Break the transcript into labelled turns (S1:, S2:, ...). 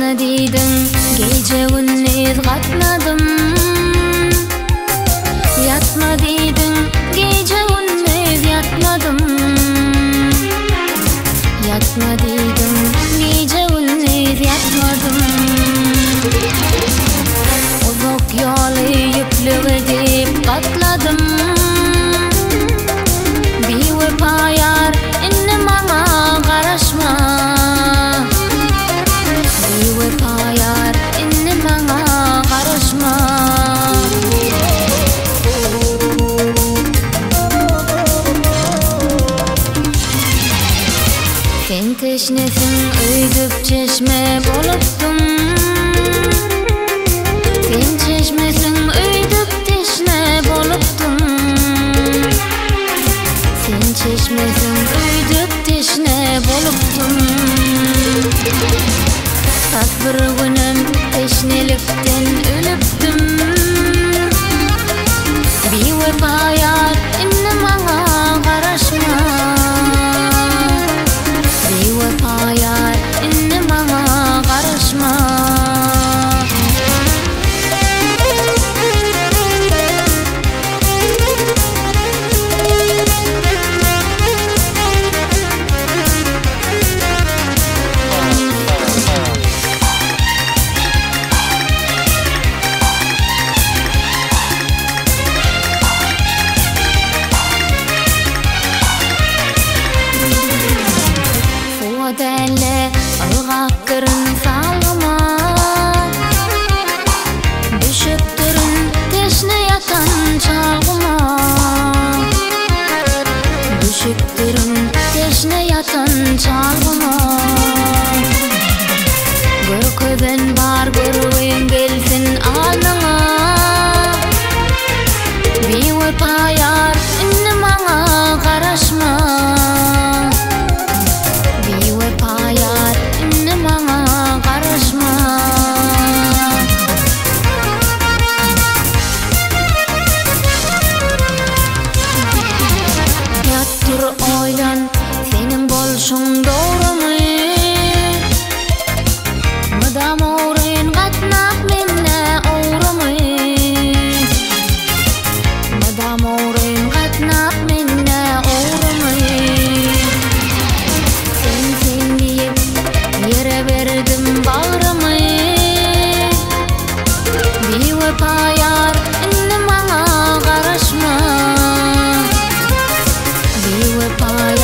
S1: Katna deydin gece gündüz katnadım. Yatma deydin gece gündüz yatmadım. Yatma deydin gece gündüz yatmadım. Uzak yolu yüklü deyip katladım. Bir vefayar inni bana karışma. Payar inni bana karışma. Sen teşnesin öydüp çeşme bolupdum. Sen çeşmesin öydüp teşne bolupdum. Sen çeşmesin öydüp teşne bolupdum. Bir günüm teşnelikten ölüptüm. Bir vefayar inni bana karışma. Bir vefayar inni bana karışma. Delle ılgakırın salgıma. Düşüp durun teşne yatan çalgıma. Düşüp durun teşne yatan çalgıma. Görköben bar görüyün gelsin alnıma. Bir vefayar inni bana karışma. Payar inni bana karışma. Yat dur oylan senin bolşun doğru mu? Mıdam uğrayın katnak minne uğru mu? Mıdam uğrayın katnak minne uğru mu? Yere verdim bağrımı. Bir vefayar inni bana karışma. Bir vefayar